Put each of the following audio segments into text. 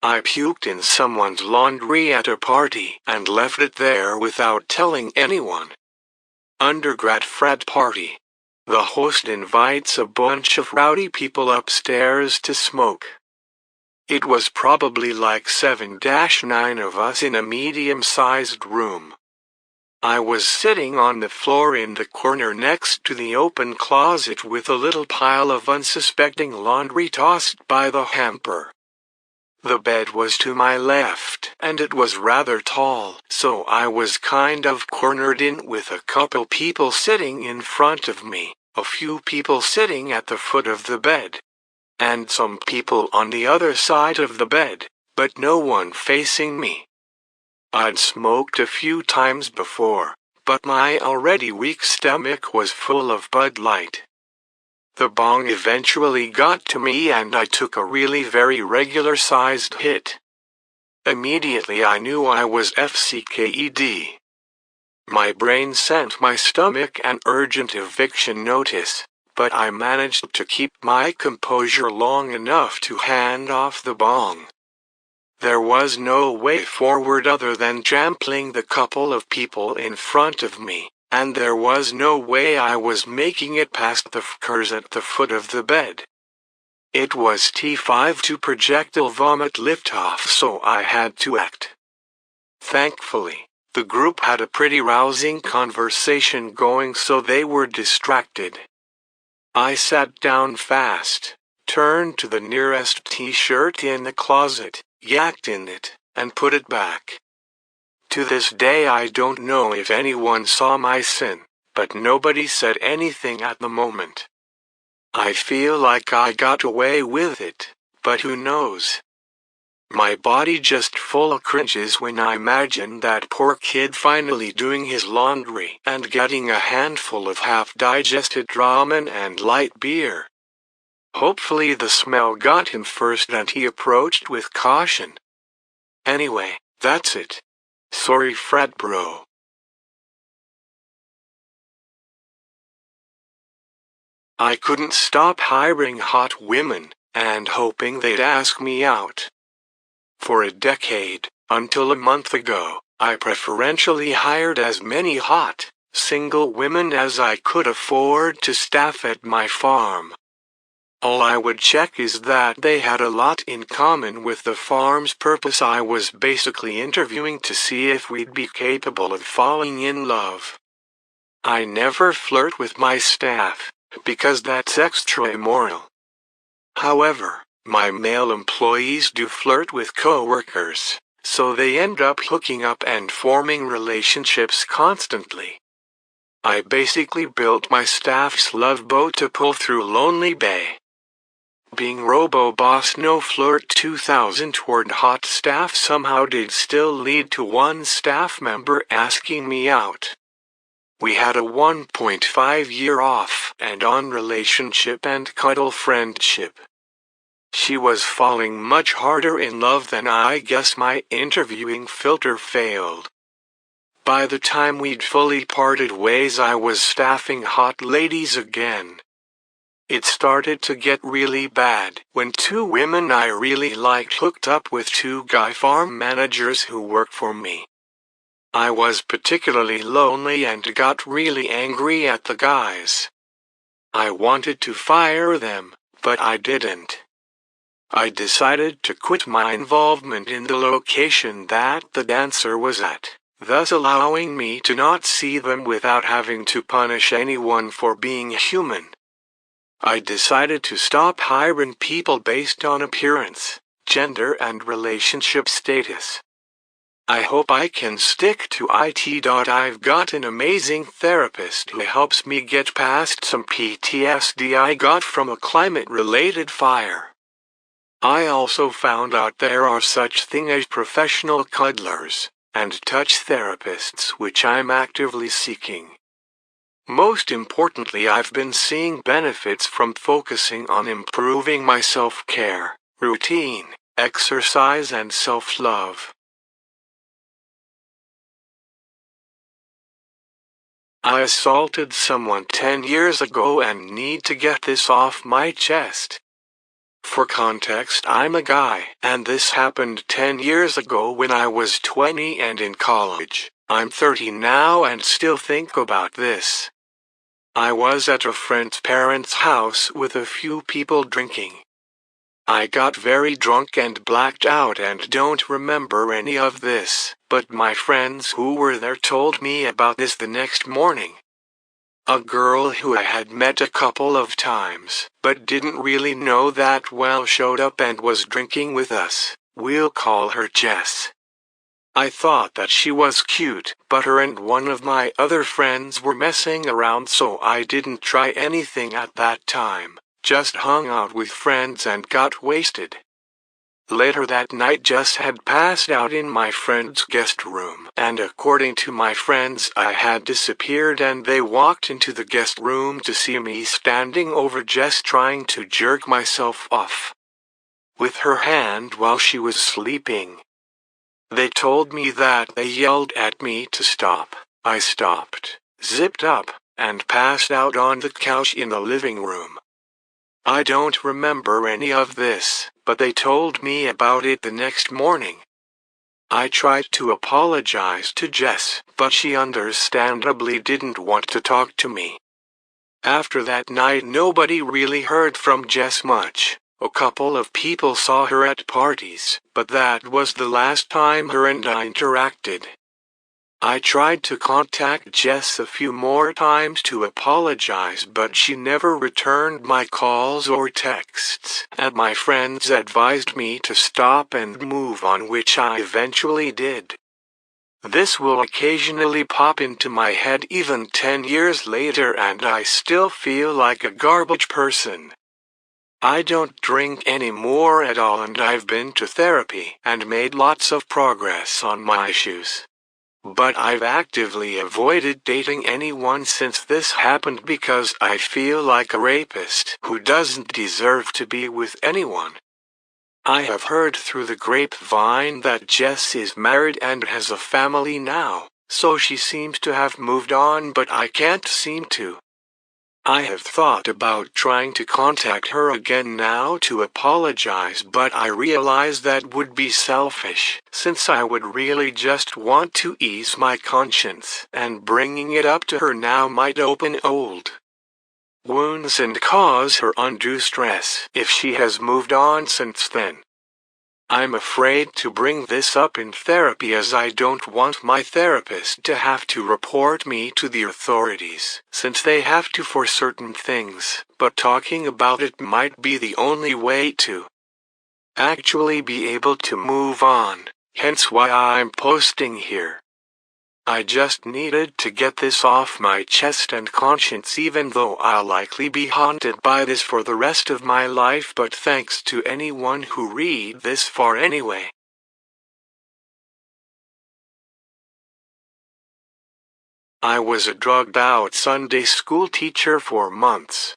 I puked in someone's laundry at a party and left it there without telling anyone. Undergrad frat party. The host invites a bunch of rowdy people upstairs to smoke. It was probably like 7-9 of us in a medium-sized room. I was sitting on the floor in the corner next to the open closet with a little pile of unsuspecting laundry tossed by the hamper. The bed was to my left, and it was rather tall, so I was kind of cornered in with a couple people sitting in front of me, a few people sitting at the foot of the bed, and some people on the other side of the bed, but no one facing me. I'd smoked a few times before, but my already weak stomach was full of Bud Light. The bong eventually got to me and I took a really very regular-sized hit. Immediately I knew I was FCKED. My brain sent my stomach an urgent eviction notice, but I managed to keep my composure long enough to hand off the bong. There was no way forward other than trampling the couple of people in front of me, and there was no way I was making it past the fuckers at the foot of the bed. It was T5 to projectile vomit liftoff, so I had to act. Thankfully, the group had a pretty rousing conversation going, so they were distracted. I sat down fast, turned to the nearest t-shirt in the closet, yacked in it, and put it back. To this day I don't know if anyone saw my sin, but nobody said anything at the moment. I feel like I got away with it, but who knows? My body just full of cringes when I imagine that poor kid finally doing his laundry and getting a handful of half-digested ramen and light beer. Hopefully the smell got him first and he approached with caution. Anyway, that's it. Sorry frat bro. I couldn't stop hiring hot women and hoping they'd ask me out. For a decade, until a month ago, I preferentially hired as many hot, single women as I could afford to staff at my farm. All I would check is that they had a lot in common with the farm's purpose. I was basically interviewing to see if we'd be capable of falling in love. I never flirt with my staff, because that's extra immoral. However, my male employees do flirt with coworkers, so they end up hooking up and forming relationships constantly. I basically built my staff's love boat to pull through Lonely Bay. Being Robo-Boss No Flirt 2000 toward hot staff somehow did still lead to one staff member asking me out. We had a 1.5-year off and on relationship and cuddle friendship. She was falling much harder in love than I guess my interviewing filter failed. By the time we'd fully parted ways I was staffing hot ladies again. It started to get really bad when two women I really liked hooked up with two guy farm managers who work for me. I was particularly lonely and got really angry at the guys. I wanted to fire them, but I didn't. I decided to quit my involvement in the location that the dancer was at, thus allowing me to not see them without having to punish anyone for being human. I decided to stop hiring people based on appearance, gender and relationship status. I hope I can stick to it. I've got an amazing therapist who helps me get past some PTSD I got from a climate-related fire. I also found out there are such things as professional cuddlers and touch therapists, which I'm actively seeking. Most importantly, I've been seeing benefits from focusing on improving my self-care, routine, exercise and self-love. I assaulted someone 10 years ago and need to get this off my chest. For context, I'm a guy, and this happened 10 years ago when I was 20 and in college. I'm 30 now and still think about this. I was at a friend's parents' house with a few people drinking. I got very drunk and blacked out and don't remember any of this, but my friends who were there told me about this the next morning. A girl who I had met a couple of times, but didn't really know that well, showed up and was drinking with us. We'll call her Jess. I thought that she was cute, but her and one of my other friends were messing around, so I didn't try anything at that time. Just hung out with friends and got wasted. Later that night, Jess had passed out in my friend's guest room, and according to my friends I had disappeared, and they walked into the guest room to see me standing over Jess trying to jerk myself off with her hand while she was sleeping. They told me that they yelled at me to stop. I stopped, zipped up, and passed out on the couch in the living room. I don't remember any of this, but they told me about it the next morning. I tried to apologize to Jess, but she understandably didn't want to talk to me. After that night, nobody really heard from Jess much. A couple of people saw her at parties, but that was the last time her and I interacted. I tried to contact Jess a few more times to apologize, but she never returned my calls or texts, and my friends advised me to stop and move on, which I eventually did. This will occasionally pop into my head even 10 years later, and I still feel like a garbage person. I don't drink anymore at all, and I've been to therapy and made lots of progress on my issues. But I've actively avoided dating anyone since this happened because I feel like a rapist who doesn't deserve to be with anyone. I have heard through the grapevine that Jess is married and has a family now, so she seems to have moved on, but I can't seem to. I have thought about trying to contact her again now to apologize, but I realize that would be selfish, since I would really just want to ease my conscience, and bringing it up to her now might open old wounds and cause her undue stress if she has moved on since then. I'm afraid to bring this up in therapy, as I don't want my therapist to have to report me to the authorities, since they have to for certain things, but talking about it might be the only way to actually be able to move on, hence why I'm posting here. I just needed to get this off my chest and conscience, even though I'll likely be haunted by this for the rest of my life, but thanks to anyone who read this far anyway. I was a drugged-out Sunday school teacher for months.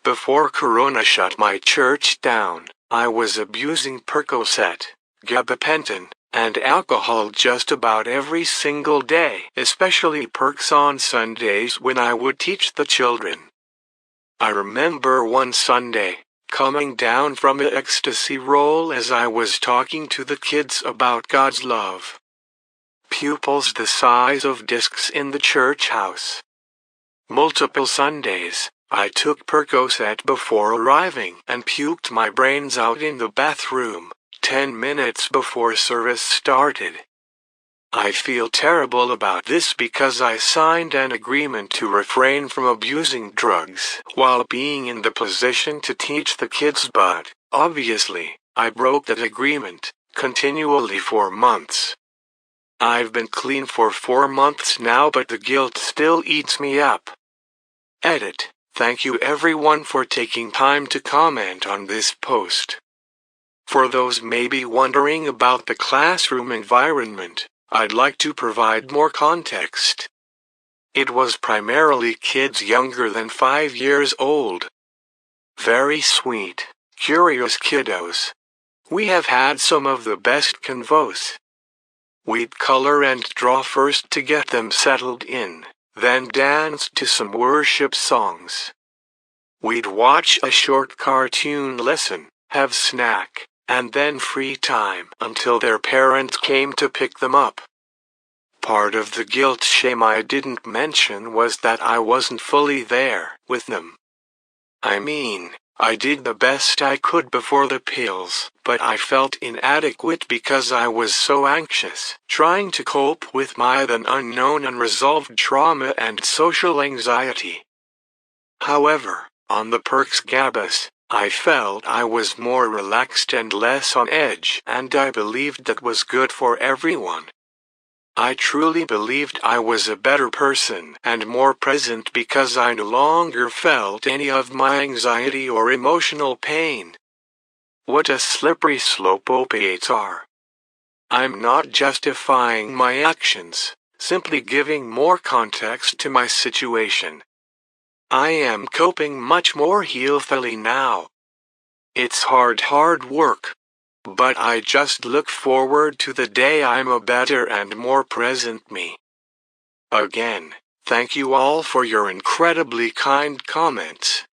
Before Corona shut my church down, I was abusing Percocet, gabapentin, and alcohol just about every single day, especially perks on Sundays when I would teach the children. I remember one Sunday, coming down from an ecstasy roll as I was talking to the kids about God's love. Pupils the size of discs in the church house. Multiple Sundays, I took Percocet before arriving and puked my brains out in the bathroom 10 minutes before service started. I feel terrible about this because I signed an agreement to refrain from abusing drugs while being in the position to teach the kids, but, obviously, I broke that agreement, continually for months. I've been clean for 4 months now, but the guilt still eats me up. Edit. Thank you everyone for taking time to comment on this post. For those maybe wondering about the classroom environment, I'd like to provide more context. It was primarily kids younger than 5 years old. Very sweet, curious kiddos. We have had some of the best convos. We'd color and draw first to get them settled in, then dance to some worship songs. We'd watch a short cartoon lesson, have snack, and then free time until their parents came to pick them up. Part of the guilt shame I didn't mention was that I wasn't fully there with them. I mean, I did the best I could before the pills, but I felt inadequate because I was so anxious, trying to cope with my then unknown unresolved trauma and social anxiety. However, on the Perks Gabas, I felt I was more relaxed and less on edge, and I believed that was good for everyone. I truly believed I was a better person and more present because I no longer felt any of my anxiety or emotional pain. What a slippery slope opiates are. I'm not justifying my actions, simply giving more context to my situation. I am coping much more healthily now. It's hard work. But I just look forward to the day I'm a better and more present me. Again, thank you all for your incredibly kind comments.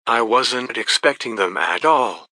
I wasn't expecting them at all.